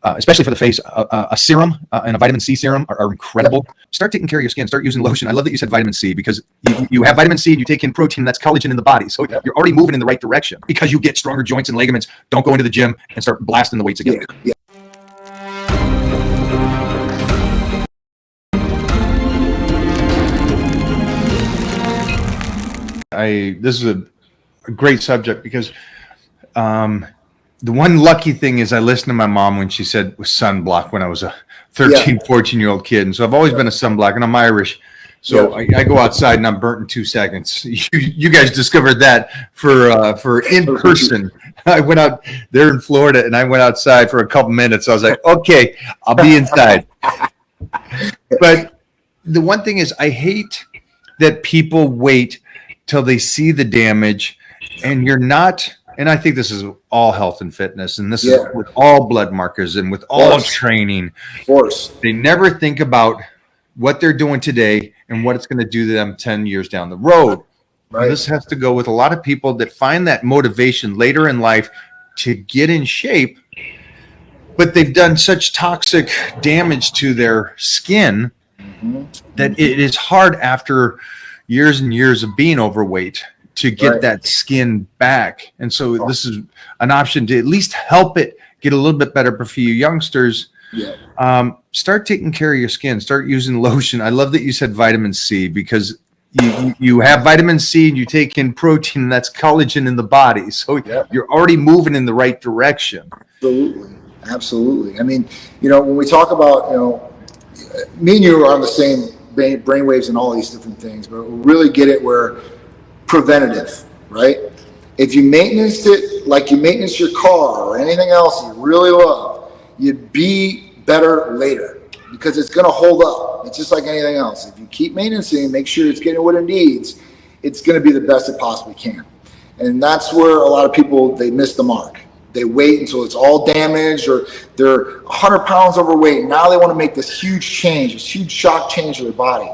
especially for the face, a serum and a vitamin C serum are incredible. Start taking care of your skin. Start using lotion. I love that you said vitamin C, because you have vitamin C and you take in protein. That's collagen in the body. So you're already moving in the right direction because you get stronger joints and ligaments. Don't go into the gym and start blasting the weights again. Yeah. This is a great subject, because the one lucky thing is I listened to my mom when she said it was sunblock when I was a 13, 14-year-old kid. And so I've always been a sunblock, and I'm Irish. So I go outside and I'm burnt in 2 seconds. You guys discovered that for in person. I went out there in Florida and I went outside for a couple minutes. I was like, okay, I'll be inside. But the one thing is, I hate that people wait till they see the damage, and you're not. And I think this is all health and fitness, and this is with all blood markers and with all training. Of course. They never think about what they're doing today and what it's going to do to them 10 years down the road. Right. This has to go with a lot of people that find that motivation later in life to get in shape, but they've done such toxic damage to their skin that it is hard after years and years of being overweight to get that skin back. And so this is an option to at least help it get a little bit better. But for you youngsters, start taking care of your skin. Start using lotion. I love that you said vitamin C, because you have vitamin C and you take in protein, and that's collagen in the body. So you're already moving in the right direction. Absolutely. I mean, when we talk about, me and you are on the same brain waves and all these different things, but we really get it where preventative, right? If you maintenance it like you maintenance your car or anything else you really love, you'd be better later, because it's going to hold up. It's just like anything else. If you keep maintaining, make sure it's getting what it needs, it's going to be the best it possibly can. And that's where a lot of people, they miss the mark. They wait until it's all damaged, or they're 100 pounds overweight, and now they want to make this huge change, this huge shock change to their body.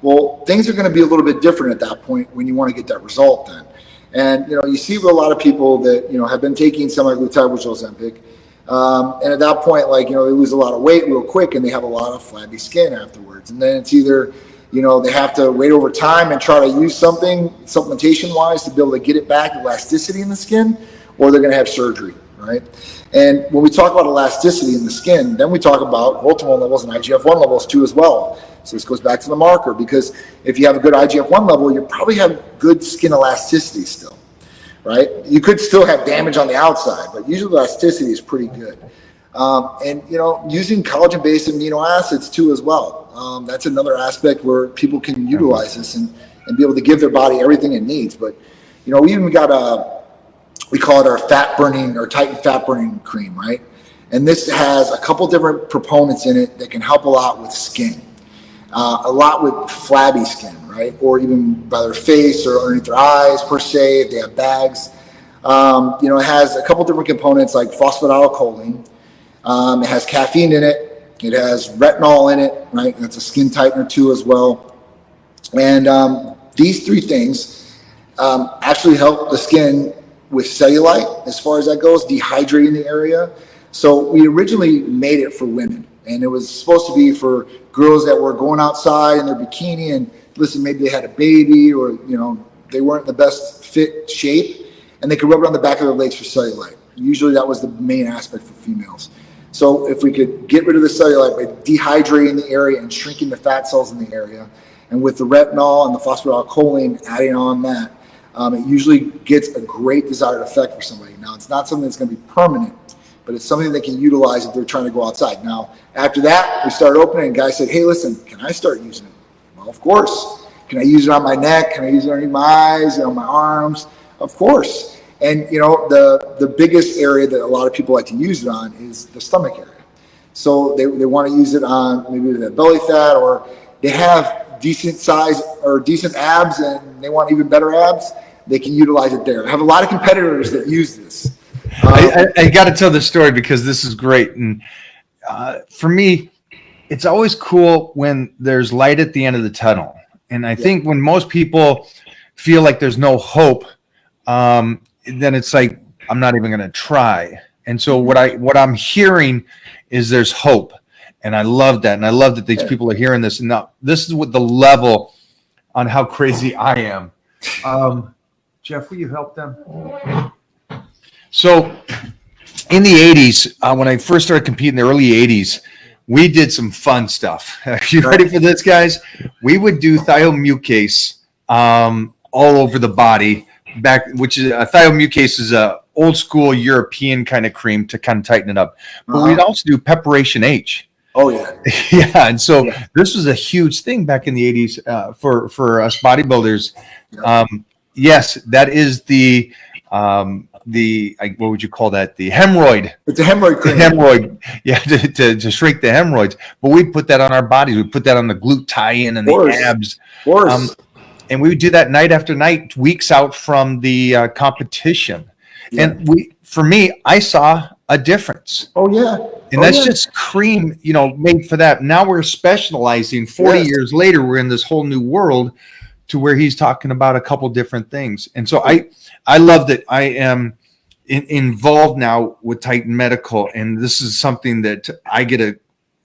Well, things are going to be a little bit different at that point when you want to get that result then. And, you see with a lot of people that, have been taking semaglutide, which is Ozempic, and at that point, they lose a lot of weight real quick, and they have a lot of flabby skin afterwards. And then it's either, they have to wait over time and try to use something supplementation-wise to be able to get it back, elasticity in the skin, or they're going to have surgery, right? And when we talk about elasticity in the skin, then we talk about growth hormone levels and IGF-1 levels too as well. So this goes back to the marker, because if you have a good IGF-1 level, you probably have good skin elasticity still, right? You could still have damage on the outside, but usually elasticity is pretty good. And, using collagen-based amino acids too as well. That's another aspect where people can utilize this and be able to give their body everything it needs. But, we even got we call it our fat burning, or Titan fat burning cream, right? And this has a couple different proponents in it that can help a lot with skin. A lot with flabby skin, right? Or even by their face or underneath their eyes per se, if they have bags. It has a couple different components like phosphatidylcholine. It has caffeine in it. It has retinol in it, right? That's a skin tightener too as well. And these three things actually help the skin with cellulite, as far as that goes, dehydrating the area. So we originally made it for women, and it was supposed to be for girls that were going outside in their bikini, and listen, maybe they had a baby, or they weren't in the best fit shape, and they could rub it on the back of their legs for cellulite. Usually that was the main aspect for females. So if we could get rid of the cellulite by dehydrating the area and shrinking the fat cells in the area, and with the retinol and the phosphatidylcholine adding on that, it usually gets a great desired effect for somebody. Now, it's not something that's going to be permanent, but it's something they can utilize if they're trying to go outside. Now, after that, we started opening, and guys said, hey, listen, can I start using it? Well, of course. Can I use it on my neck? Can I use it underneath my eyes, on my arms? Of course. And, the biggest area that a lot of people like to use it on is the stomach area. So they want to use it on maybe the belly fat, or they have decent size or decent abs and they want even better abs. They can utilize it there. I have a lot of competitors that use this. I got to tell this story because this is great. And for me, it's always cool when there's light at the end of the tunnel. And I think when most people feel like there's no hope, then it's like, I'm not even going to try. And so what I'm hearing is there's hope. And I love that. And I love that these people are hearing this. And now this is what the level on how crazy I am. Jeff, will you help them? So in the 80s, when I first started competing in the early 80s, we did some fun stuff. Are you ready for this, guys? We would do thiomucase all over the body, which is thiomucase is a old school European kind of cream to kind of tighten it up. But we'd also do Preparation H. Oh yeah. Yeah, and so this was a huge thing back in the 80s for us bodybuilders. Yes, that is the what would you call that? The hemorrhoid. It's a hemorrhoid cream. Hemorrhoid, yeah, to shrink the hemorrhoids. But we put that on our bodies. We put that on the glute tie-in and the abs. Of course. And we would do that night after night, weeks out from the competition. Yeah. And for me, I saw a difference. Oh yeah. And that's just cream, made for that. Now we're specializing. 40 years later, we're in this whole new world to where he's talking about a couple different things. And so I love that I am involved now with Titan Medical, and this is something that I get to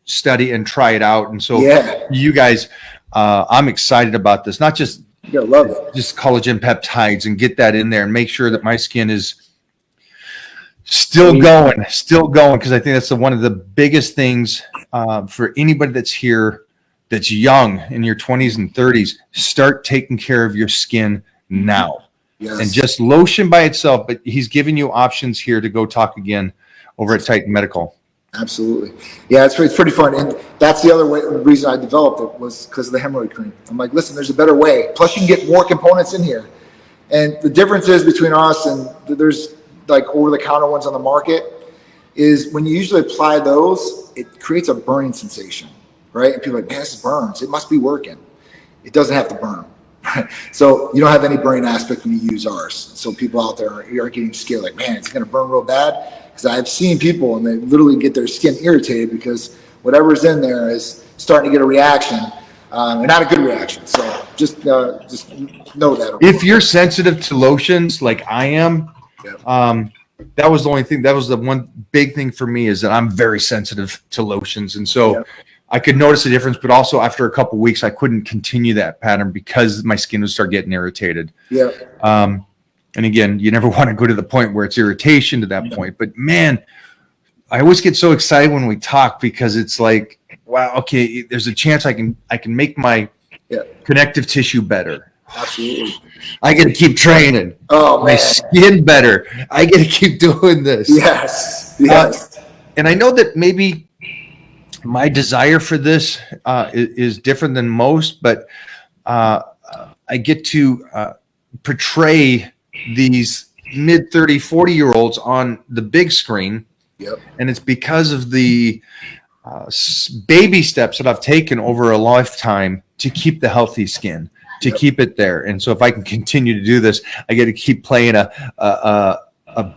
study and try it out. And so you guys, I'm excited about this, not just love it. Just collagen peptides and get that in there and make sure that my skin is still going, because I think that's one of the biggest things for anybody that's here that's young in your 20s and 30s. Start taking care of your skin now. Yes. And just lotion by itself, but he's giving you options here to go talk again over at Titan Medical. Absolutely. Yeah, it's pretty fun. And that's the other reason I developed it was because of the hemorrhoid cream. I'm like, listen, there's a better way. Plus, you can get more components in here. And the difference is between us and there's like over-the-counter ones on the market is when you usually apply those, it creates a burning sensation, right? And people are like, man, this burns. It must be working. It doesn't have to burn. So you don't have any burning aspect when you use ours. So people out there are getting scared like, man, it's going to burn real bad. Because I've seen people and they literally get their skin irritated because whatever's in there is starting to get a reaction, and not a good reaction. So just know that. If you're sensitive to lotions like I am, that was the only thing. That was the one big thing for me is that I'm very sensitive to lotions, and so I could notice a difference. But also after a couple of weeks, I couldn't continue that pattern because my skin would start getting irritated. And again, you never want to go to the point where it's irritation to that point. But man, I always get so excited when we talk because it's like, wow, okay, there's a chance I can make my connective tissue better. Absolutely. I get to keep training. Oh, my skin better. I get to keep doing this. Yes. And I know that maybe my desire for this is different than most, but I get to portray these mid 30, 40-year-olds on the big screen. And it's because of the baby steps that I've taken over a lifetime to keep the healthy skin, to keep it there. And so if I can continue to do this, I get to keep playing a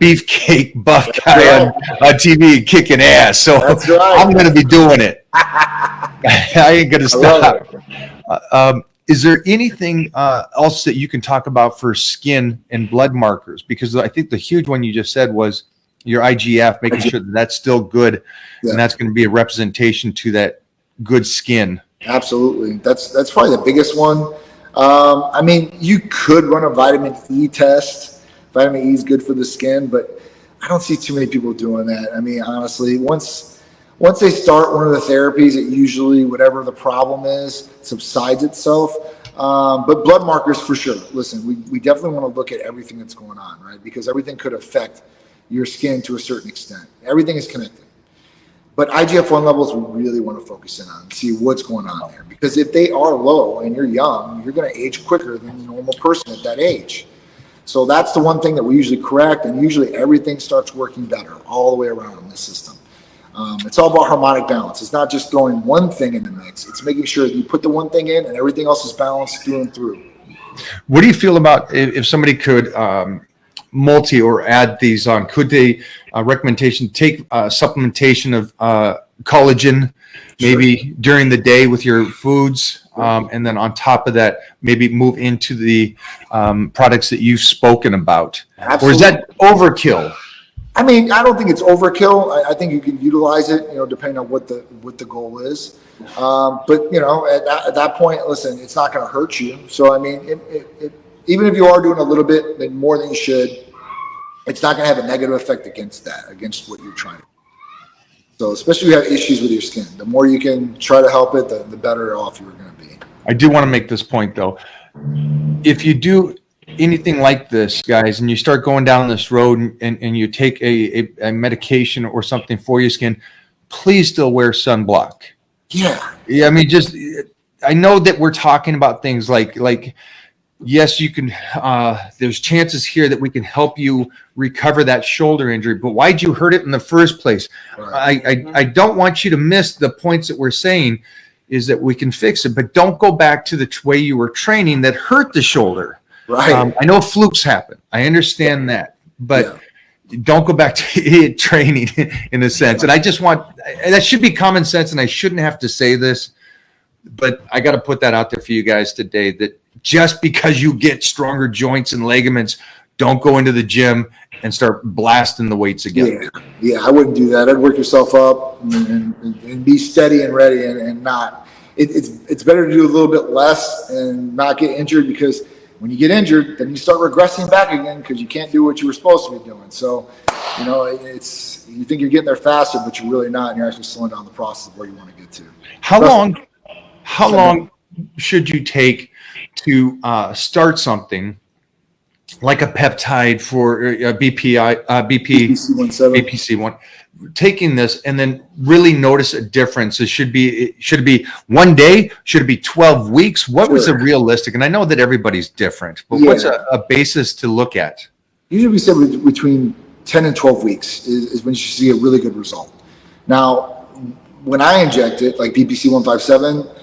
beefcake buff guy on TV and kicking ass. So I'm going to be doing it. I ain't going to stop. Is there anything else that you can talk about for skin and blood markers? Because I think the huge one you just said was your IGF, making sure that that's still good, and that's going to be a representation to that good skin. Absolutely. That's probably the biggest one. I mean, you could run a vitamin E test. Vitamin E is good for the skin, but I don't see too many people doing that. I mean, honestly, once they start one of the therapies, it usually, whatever the problem is, subsides itself. But blood markers for sure. Listen, we definitely want to look at everything that's going on, right? Because everything could affect your skin to a certain extent. Everything is connected. But IGF-1 levels, we really want to focus in on and see what's going on there. Because if they are low and you're young, you're going to age quicker than the normal person at that age. So that's the one thing that we usually correct, and usually everything starts working better all the way around in the system. It's all about harmonic balance. It's not just throwing one thing in the mix. It's making sure that you put the one thing in and everything else is balanced through and through. What do you feel about if somebody could multi or add these on? Could they recommendation take supplementation of collagen maybe during the day with your foods, and then on top of that maybe move into the products that you've spoken about? Absolutely. Or is that overkill? I mean, I don't think it's overkill. I think you can utilize it, depending on what the goal is. But at that point, listen, it's not going to hurt you. So I mean, even if you are doing a little bit more than you should, it's not going to have a negative effect against what you're trying to do. So especially if you have issues with your skin, the more you can try to help it, the better off you're going to be. I do want to make this point though. If you do anything like this, guys, and you start going down this road and you take a medication or something for your skin, please still wear sunblock. Yeah. I mean, I know that we're talking about things like yes, you can, there's chances here that we can help you recover that shoulder injury, but why'd you hurt it in the first place? Right. I don't want you to miss the points that we're saying is that we can fix it, but don't go back to the way you were training that hurt the shoulder. Right. I know flukes happen. I understand that, but don't go back to idiot training in a sense. And I just that should be common sense, and I shouldn't have to say this, but I got to put that out there for you guys today, that just because you get stronger joints and ligaments, don't go into the gym and start blasting the weights again. Yeah, I wouldn't do that. I'd work yourself up and be steady and ready and not. It's better to do a little bit less and not get injured, because when you get injured, then you start regressing back again because you can't do what you were supposed to be doing. So, you think you're getting there faster, but you're really not, and you're actually slowing down the process of where you want to get to. How long should you take to start something like a peptide for BPC1, taking this and then really notice a difference? Should it be 1 day? Should it be 12 weeks? What was a realistic? And I know that everybody's different, but what's a basis to look at? Usually we say between 10 and 12 weeks is when you should see a really good result. Now, when I inject it, like BPC157,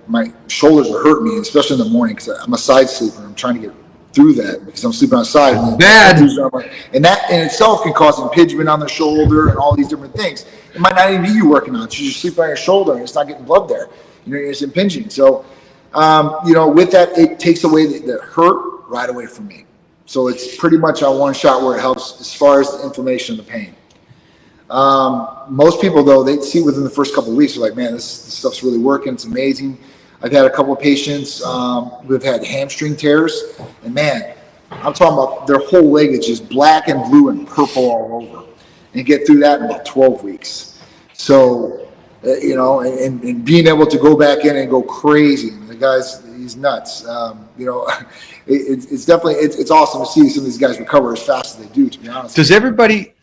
my shoulders are hurting me, especially in the morning, because I'm a side sleeper. I'm trying to get through that because I'm sleeping outside. And that in itself can cause impingement on the shoulder and all these different things. It might not even be you working on it. You're just sleeping on your shoulder and it's not getting blood there. It's impinging. So, with that, it takes away the hurt right away from me. So it's pretty much on one shot where it helps as far as the inflammation and the pain. Most people, though, they see within the first couple of weeks, they're like, man, this stuff's really working. It's amazing. I've had a couple of patients who've had hamstring tears, and man, I'm talking about their whole leg is just black and blue and purple all over, and get through that in about 12 weeks. So, and being able to go back in and go crazy. The guy's, he's nuts. It's definitely, it's awesome to see some of these guys recover as fast as they do, to be honest. Does everybody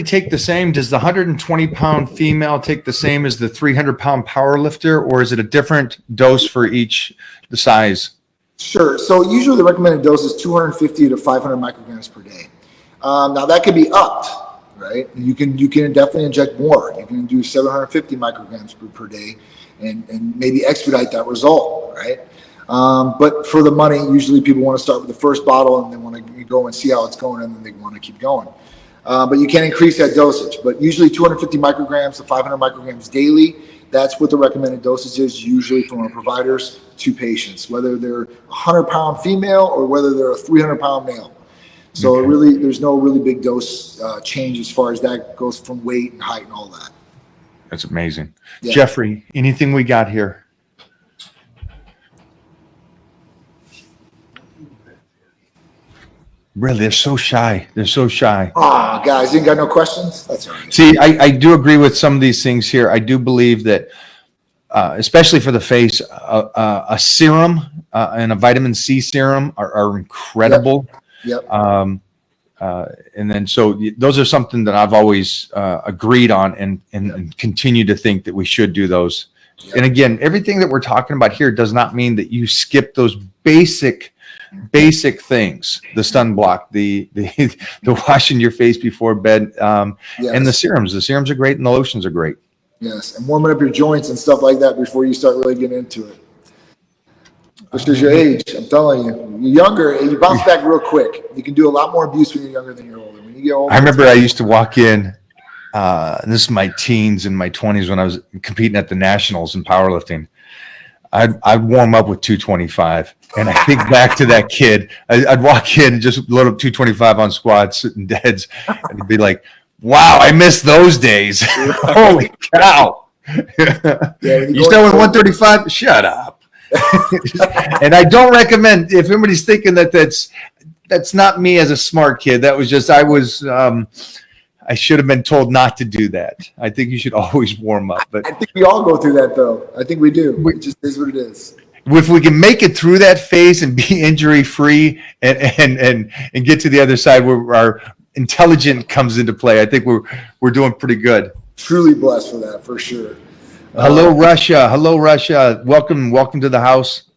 take the same? Does the 120-pound female take the same as the 300-pound power lifter, or is it a different dose for each the size? Sure. So usually the recommended dose is 250 to 500 micrograms per day. Now that could be upped, right? You can definitely inject more. You can do 750 micrograms per day and maybe expedite that result, right? But for the money, usually people want to start with the first bottle and they want to go and see how it's going, and then they want to keep going. But you can increase that dosage. But usually 250 micrograms to 500 micrograms daily, that's what the recommended dosage is, usually from our providers to patients, whether they're a 100-pound female or whether they're a 300-pound male. So really, there's no really big dose change as far as that goes from weight and height and all that. That's amazing. Yeah. Jeffrey, anything we got here? Really, they're so shy. Oh, guys, you ain't got no questions? That's all right. See, I do agree with some of these things here. I do believe that, especially for the face, a serum and a vitamin C serum are incredible. Yep. And then so those are something that I've always agreed on and continue to think that we should do those. Yep. And again, everything that we're talking about here does not mean that you skip those basic things: the sunblock, the washing your face before bed, and the serums. The serums are great, and the lotions are great. Yes, and warming up your joints and stuff like that before you start really getting into it. Because your age, I'm telling you, you're younger and you bounce back real quick. You can do a lot more abuse when you're younger than you're older. When you get older, I remember I used to walk in. This is my teens and my 20s when I was competing at the nationals in powerlifting. I'd warm up with 225, And I think back to that kid. I'd walk in and just load up 225 on squats and deads, and be like, "Wow, I miss those days! Holy cow!" You start with 135? Shut up. And I don't recommend, if anybody's thinking that's not me as a smart kid. That was just I should have been told not to do that. I think you should always warm up. But I think we all go through that, though. I think we do. It just is what it is. If we can make it through that phase and be injury free and get to the other side where our intelligence comes into play, I think we're doing pretty good. Truly blessed for that, for sure. Hello, Russia. Welcome to the house.